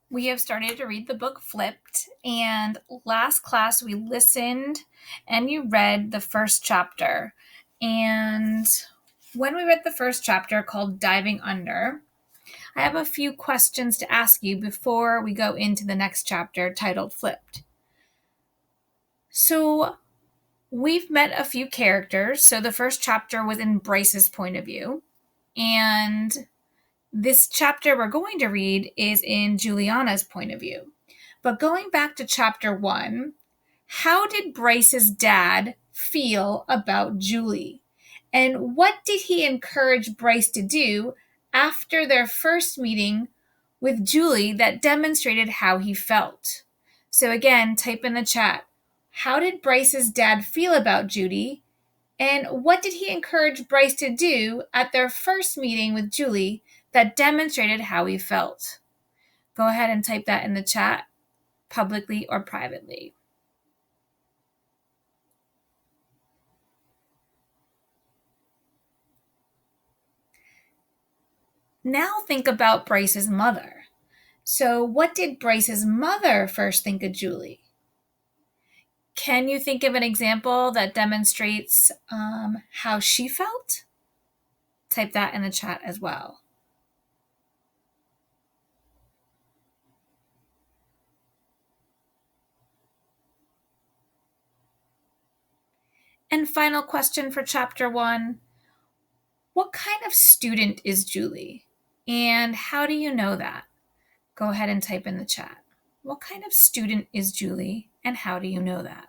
We have started to read the book Flipped, and last class we listened and you read the first chapter. And when we read the first chapter called Diving Under, I have a few questions to ask you before we go into the next chapter titled Flipped. So, we've met a few characters. So, the first chapter was in Bryce's point of view, and this chapter we're going to read is in Juliana's point of view. But going back to chapter 1, how did Bryce's dad feel about Julie? And what did he encourage Bryce to do after their first meeting with Julie that demonstrated how he felt? So again, type in the chat. How did Bryce's dad feel about Judy? And what did he encourage Bryce to do at their first meeting with Julie that demonstrated how he felt? Go ahead and type that in the chat, publicly or privately. Now think about Bryce's mother. So, what did Bryce's mother first think of Julie? Can you think of an example that demonstrates how she felt? Type that in the chat as well. And final question for chapter 1. What kind of student is Julie? And how do you know that? Go ahead and type in the chat. What kind of student is Julie, and how do you know that?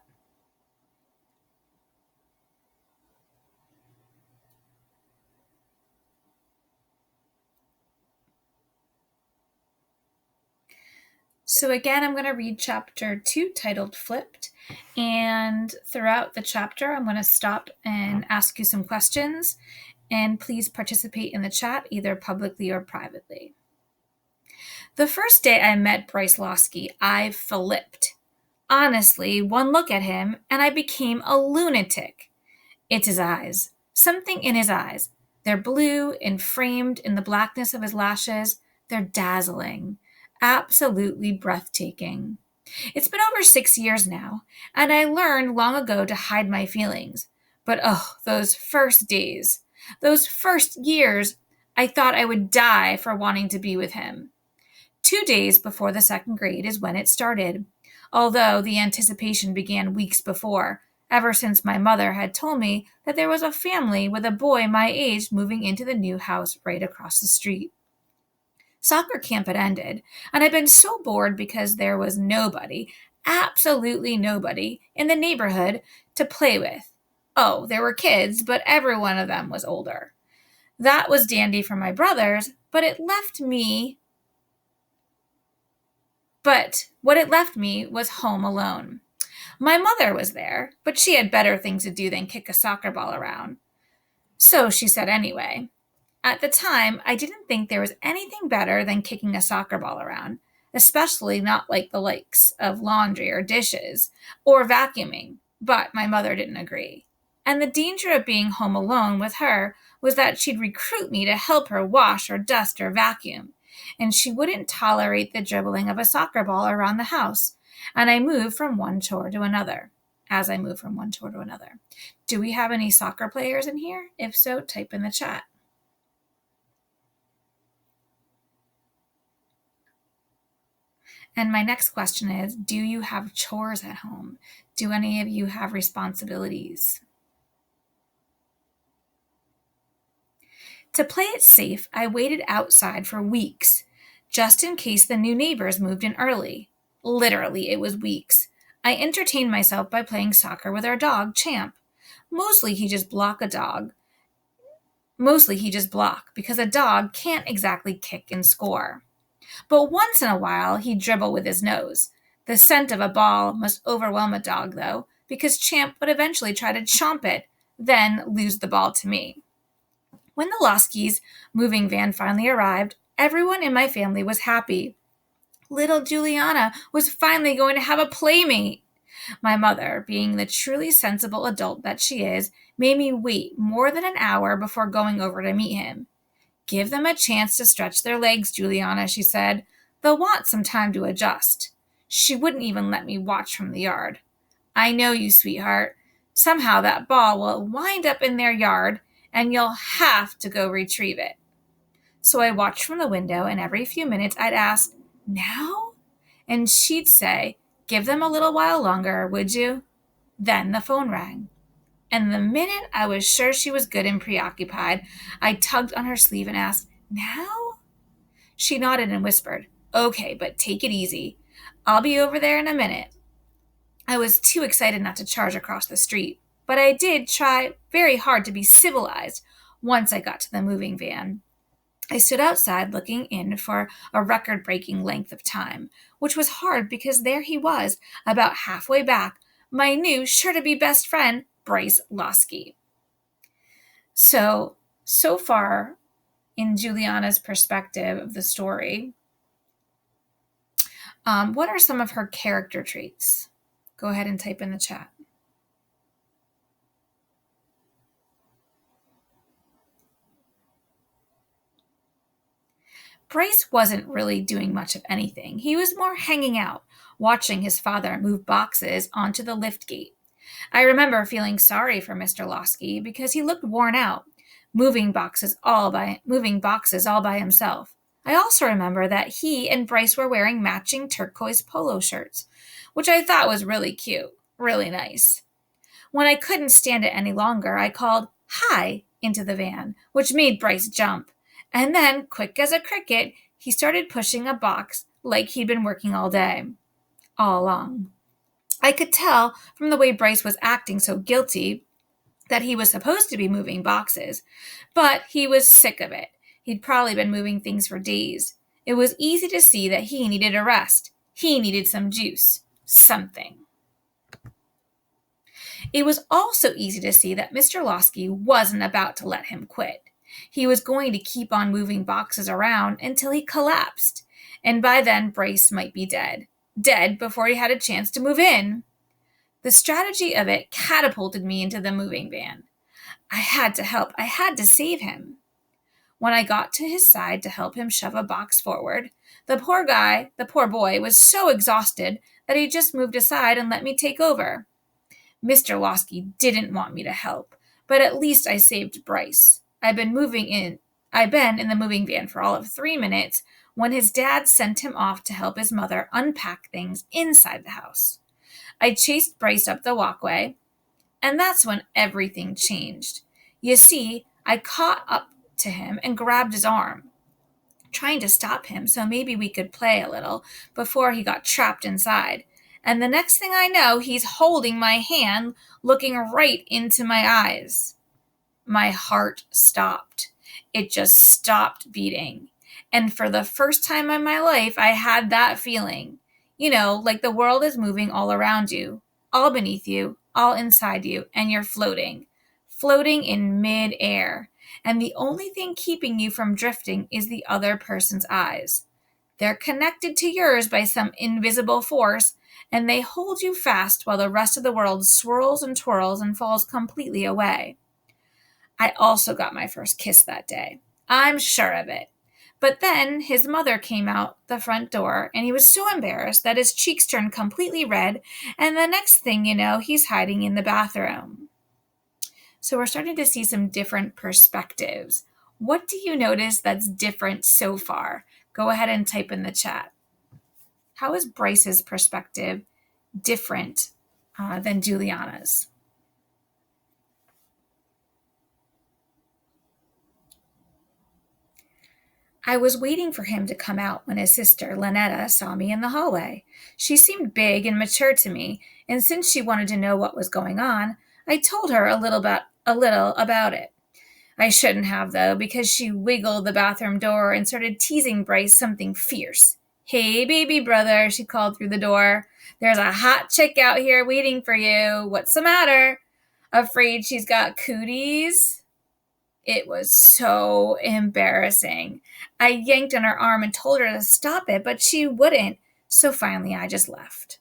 So again, I'm going to read chapter 2 titled Flipped. And throughout the chapter, I'm going to stop and ask you some questions. And please participate in the chat, either publicly or privately. The first day I met Bryce Losky, I flipped. Honestly, one look at him and I became a lunatic. It's his eyes. Something in his eyes. They're blue and framed in the blackness of his lashes. They're dazzling. Absolutely breathtaking. It's been over 6 years now, and I learned long ago to hide my feelings. But oh, those first days, those first years, I thought I would die for wanting to be with him. 2 days before the second grade is when it started, although the anticipation began weeks before, ever since my mother had told me that there was a family with a boy my age moving into the new house right across the street. Soccer camp had ended, and I'd been so bored because there was nobody, absolutely nobody, in the neighborhood to play with. Oh, there were kids, but every one of them was older. That was dandy for my brothers, but what it left me was home alone. My mother was there, but she had better things to do than kick a soccer ball around. So she said anyway. At the time, I didn't think there was anything better than kicking a soccer ball around, especially not like the likes of laundry or dishes or vacuuming, but my mother didn't agree. And the danger of being home alone with her was that she'd recruit me to help her wash or dust or vacuum, and she wouldn't tolerate the dribbling of a soccer ball around the house. And I moved from one chore to another. As I moved from one chore to another. Do we have any soccer players in here? If so, type in the chat. And my next question is, do you have chores at home? Do any of you have responsibilities? To play it safe, I waited outside for weeks, just in case the new neighbors moved in early. Literally, it was weeks. I entertained myself by playing soccer with our dog, Champ. Mostly he just blocked because a dog can't exactly kick and score. But once in a while, he'd dribble with his nose. The scent of a ball must overwhelm a dog, though, because Champ would eventually try to chomp it, then lose the ball to me. When the Loskys' moving van finally arrived, everyone in my family was happy. Little Juliana was finally going to have a playmate. My mother, being the truly sensible adult that she is, made me wait more than an hour before going over to meet him. Give them a chance to stretch their legs, Juliana, she said. They'll want some time to adjust. She wouldn't even let me watch from the yard. I know you, sweetheart. Somehow that ball will wind up in their yard, and you'll have to go retrieve it. So I watched from the window, and every few minutes I'd ask, now? And she'd say, give them a little while longer, would you? Then the phone rang. And the minute I was sure she was good and preoccupied, I tugged on her sleeve and asked, now? She nodded and whispered, okay, but take it easy. I'll be over there in a minute. I was too excited not to charge across the street, but I did try very hard to be civilized once I got to the moving van. I stood outside looking in for a record-breaking length of time, which was hard because there he was, about halfway back, my new sure-to-be best friend, Bryce Losky. So far in Juliana's perspective of the story, what are some of her character traits? Go ahead and type in the chat. Bryce wasn't really doing much of anything. He was more hanging out, watching his father move boxes onto the lift gate. I remember feeling sorry for Mr. Losky because he looked worn out, moving boxes all by himself. I also remember that he and Bryce were wearing matching turquoise polo shirts, which I thought was really cute, really nice. When I couldn't stand it any longer, I called, "Hi," into the van, which made Bryce jump. And then, quick as a cricket, he started pushing a box like he'd been working all along. I could tell from the way Bryce was acting so guilty that he was supposed to be moving boxes, but he was sick of it. He'd probably been moving things for days. It was easy to see that he needed a rest. He needed some juice. Something. It was also easy to see that Mr. Losky wasn't about to let him quit. He was going to keep on moving boxes around until he collapsed, and by then Bryce might be dead. Dead before he had a chance to move in. The strategy of it catapulted me into the moving van. I had to help. I had to save him. When I got to his side to help him shove a box forward, the poor boy, was so exhausted that he just moved aside and let me take over. Mr. Losky didn't want me to help, but at least I saved Bryce. I'd been in the moving van for all of 3 minutes when his dad sent him off to help his mother unpack things inside the house. I chased Bryce up the walkway, and that's when everything changed. You see, I caught up to him and grabbed his arm, trying to stop him so maybe we could play a little before he got trapped inside. And the next thing I know, he's holding my hand, looking right into my eyes. My heart stopped. It just stopped beating. And for the first time in my life, I had that feeling. You know, like the world is moving all around you, all beneath you, all inside you, and you're floating in mid-air. And the only thing keeping you from drifting is the other person's eyes. They're connected to yours by some invisible force, and they hold you fast while the rest of the world swirls and twirls and falls completely away. I also got my first kiss that day. I'm sure of it. But then his mother came out the front door, and he was so embarrassed that his cheeks turned completely red, and the next thing you know, he's hiding in the bathroom. So we're starting to see some different perspectives. What do you notice that's different so far? Go ahead and type in the chat. How is Bryce's perspective different than Juliana's? I was waiting for him to come out when his sister, Lynetta, saw me in the hallway. She seemed big and mature to me, and since she wanted to know what was going on, I told her a little about it. I shouldn't have, though, because she wiggled the bathroom door and started teasing Bryce something fierce. "Hey, baby brother," she called through the door. "There's a hot chick out here waiting for you. What's the matter? Afraid she's got cooties?" It was so embarrassing. I yanked on her arm and told her to stop it, but she wouldn't, so finally I just left.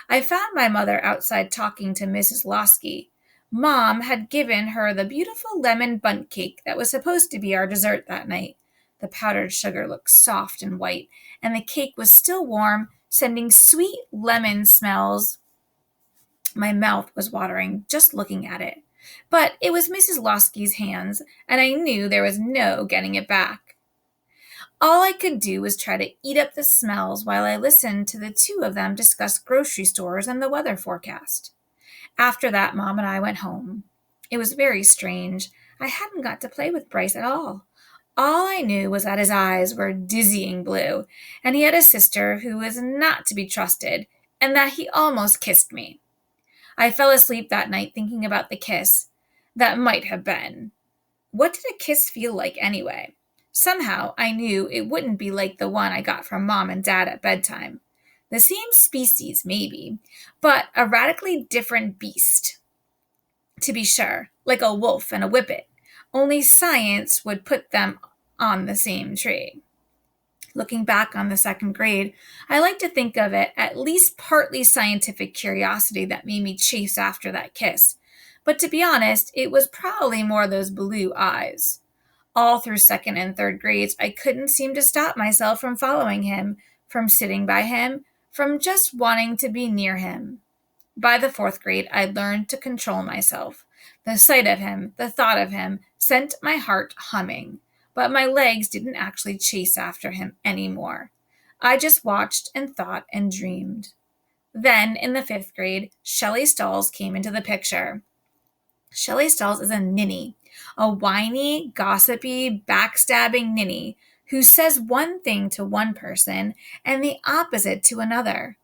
I found my mother outside talking to Mrs. Losky. Mom had given her the beautiful lemon bundt cake that was supposed to be our dessert that night. The powdered sugar looked soft and white, and the cake was still warm, sending sweet lemon smells. My mouth was watering just looking at it. But it was Mrs. Losky's hands, and I knew there was no getting it back. All I could do was try to eat up the smells while I listened to the two of them discuss grocery stores and the weather forecast. After that, Mom and I went home. It was very strange. I hadn't got to play with Bryce at all. All I knew was that his eyes were dizzying blue, and he had a sister who was not to be trusted, and that he almost kissed me. I fell asleep that night thinking about the kiss that might have been. What did a kiss feel like anyway? Somehow I knew it wouldn't be like the one I got from Mom and Dad at bedtime. The same species, maybe, but a radically different beast. To be sure, like a wolf and a whippet, only science would put them on the same tree. Looking back on the second grade, I like to think of it at least partly scientific curiosity that made me chase after that kiss. But to be honest, it was probably more those blue eyes. All through second and third grades, I couldn't seem to stop myself from following him, from sitting by him, from just wanting to be near him. By the fourth grade, I learned to control myself. The sight of him, the thought of him, sent my heart humming, but my legs didn't actually chase after him anymore. I just watched and thought and dreamed. Then, in the fifth grade, Shelley Stalls came into the picture. Shelley Stalls is a ninny, a whiny, gossipy, backstabbing ninny who says one thing to one person and the opposite to another.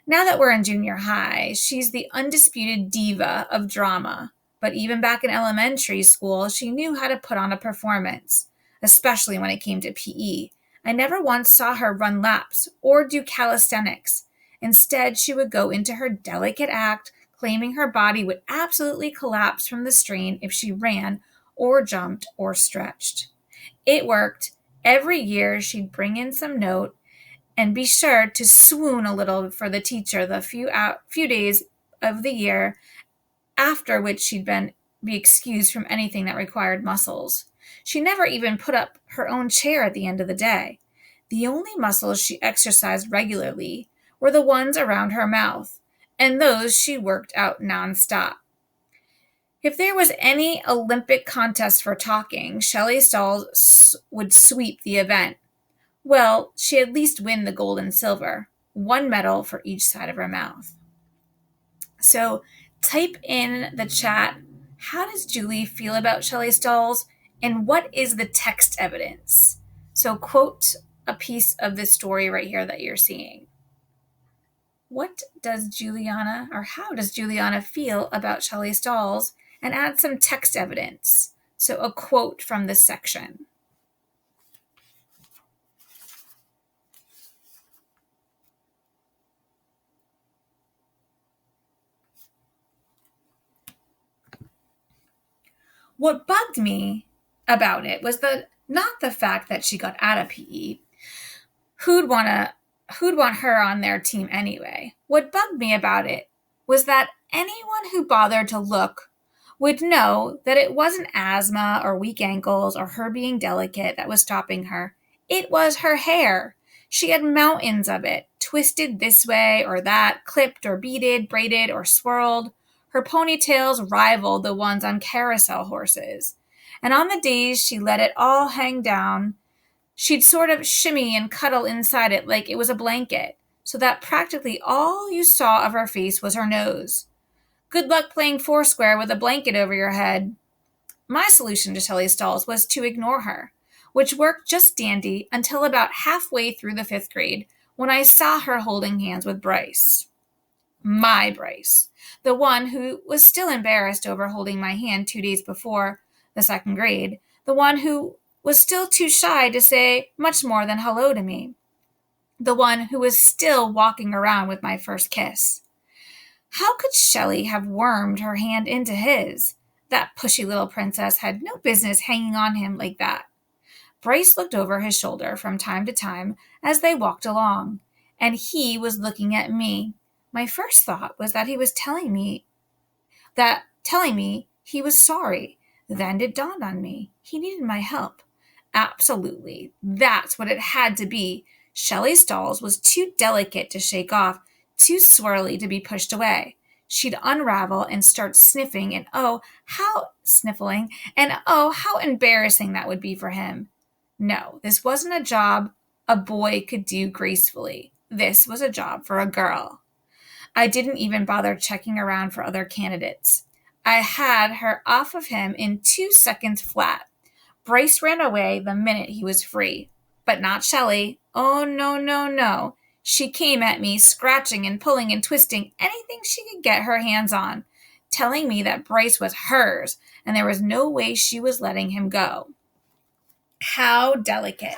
Now that we're in junior high, she's the undisputed diva of drama. But even back in elementary school, she knew how to put on a performance, especially when it came to PE. I never once saw her run laps or do calisthenics. Instead, she would go into her delicate act, claiming her body would absolutely collapse from the strain if she ran or jumped or stretched. It worked. Every year, she'd bring in some note and be sure to swoon a little for the teacher the few days of the year, after which she'd be excused from anything that required muscles. She never even put up her own chair at the end of the day. The only muscles she exercised regularly were the ones around her mouth, and those she worked out nonstop. If there was any Olympic contest for talking, Shelley Stalls would sweep the event. Well, she'd at least win the gold and silver, one medal for each side of her mouth. So type in the chat, how does Julie feel about Shelley Stalls, and what is the text evidence? So quote a piece of this story right here that you're seeing. What does Juliana, or how does Juliana feel about Shelley Stalls, and add some text evidence. So a quote from this section. What bugged me about it was not the fact that she got out of PE. Who'd want her on their team anyway? What bugged me about it was that anyone who bothered to look would know that it wasn't asthma or weak ankles or her being delicate that was stopping her. It was her hair. She had mountains of it, twisted this way or that, clipped or beaded, braided or swirled. Her ponytails rivaled the ones on carousel horses. And on the days she let it all hang down, she'd sort of shimmy and cuddle inside it like it was a blanket, so that practically all you saw of her face was her nose. Good luck playing foursquare with a blanket over your head. My solution to Shelley Stalls was to ignore her, which worked just dandy until about halfway through the 5th grade when I saw her holding hands with Bryce. My Bryce, the one who was still embarrassed over holding my hand 2 days before the 2nd grade, the one who was still too shy to say much more than hello to me, the one who was still walking around with my first kiss. How could Shelley have wormed her hand into his? That pushy little princess had no business hanging on him like that. Bryce looked over his shoulder from time to time as they walked along, and he was looking at me. My first thought was that he was telling me he was sorry. Then it dawned on me he needed my help. Absolutely. That's what it had to be. Shelley's dolls was too delicate to shake off, too swirly to be pushed away. She'd unravel and start sniffing, and sniffling, and how embarrassing that would be for him. No, this wasn't a job a boy could do gracefully. This was a job for a girl. I didn't even bother checking around for other candidates. I had her off of him in 2 seconds flat. Bryce ran away the minute he was free. But not Shelley. Oh, no, no, no. She came at me, scratching and pulling and twisting anything she could get her hands on, telling me that Bryce was hers and there was no way she was letting him go. How delicate.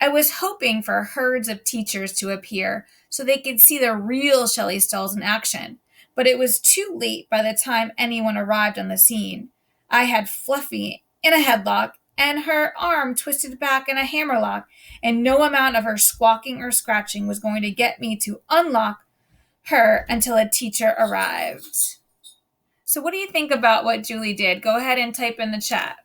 I was hoping for herds of teachers to appear so they could see the real Shelley Stalls in action, but it was too late by the time anyone arrived on the scene. I had Fluffy in a headlock and her arm twisted back in a hammerlock, and no amount of her squawking or scratching was going to get me to unlock her until a teacher arrived. So what do you think about what Julie did? Go ahead and type in the chat.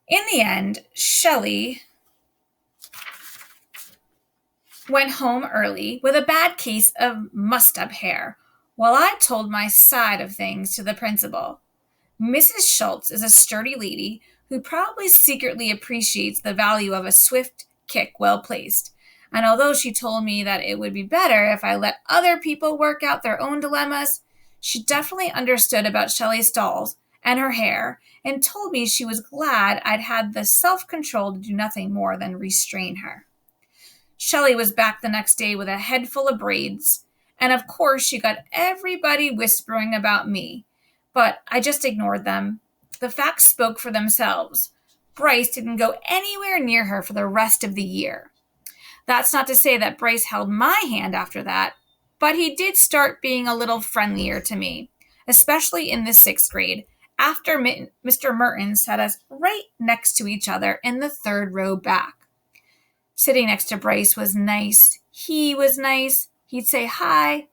In the end, Shelley went home early with a bad case of mussed-up hair, while I told my side of things to the principal. Mrs. Schultz is a sturdy lady who probably secretly appreciates the value of a swift kick well placed, and although she told me that it would be better if I let other people work out their own dilemmas, she definitely understood about Shelley's dolls and her hair, and told me she was glad I'd had the self-control to do nothing more than restrain her. Shelley was back the next day with a head full of braids, and of course she got everybody whispering about me, but I just ignored them. The facts spoke for themselves. Bryce didn't go anywhere near her for the rest of the year. That's not to say that Bryce held my hand after that, but he did start being a little friendlier to me, especially in the 6th grade, after Mr. Mertens sat us right next to each other in the 3rd row back. Sitting next to Bryce was nice. He was nice. He'd say hi,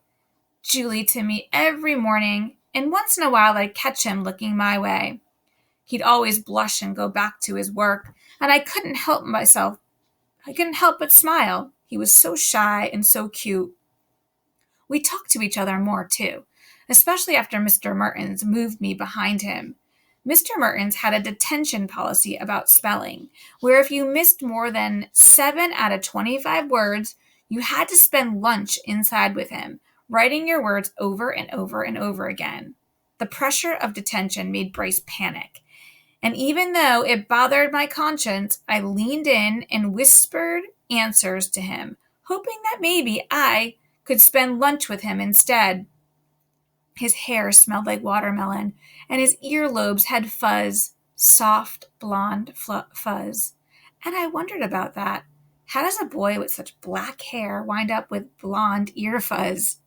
Julie, to me every morning, and once in a while I'd catch him looking my way. He'd always blush and go back to his work, and I couldn't help but smile. He was so shy and so cute. We talked to each other more, too, especially after Mr. Mertens moved me behind him. Mr. Mertens had a detention policy about spelling, where if you missed more than 7 out of 25 words, you had to spend lunch inside with him, writing your words over and over and over again. The pressure of detention made Bryce panic, and even though it bothered my conscience, I leaned in and whispered answers to him, hoping that maybe I could spend lunch with him instead. His hair smelled like watermelon, and his earlobes had fuzz, soft blonde fuzz. And I wondered about that. How does a boy with such black hair wind up with blonde ear fuzz?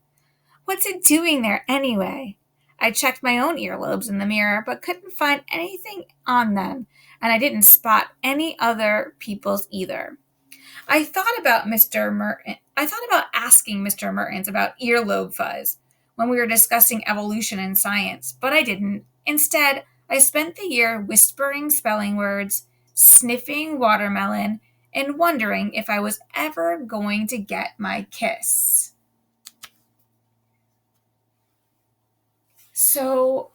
What's it doing there anyway? I checked my own earlobes in the mirror, but couldn't find anything on them, and I didn't spot any other people's either. I thought about asking Mr. Mertens about earlobe fuzz when we were discussing evolution in science, but I didn't. Instead, I spent the year whispering spelling words, sniffing watermelon, and wondering if I was ever going to get my kiss. So,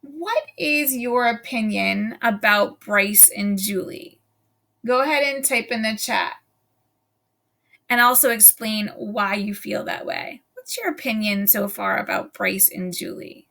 what is your opinion about Bryce and Julie? Go ahead and type in the chat. And also explain why you feel that way. What's your opinion so far about Bryce and Julie?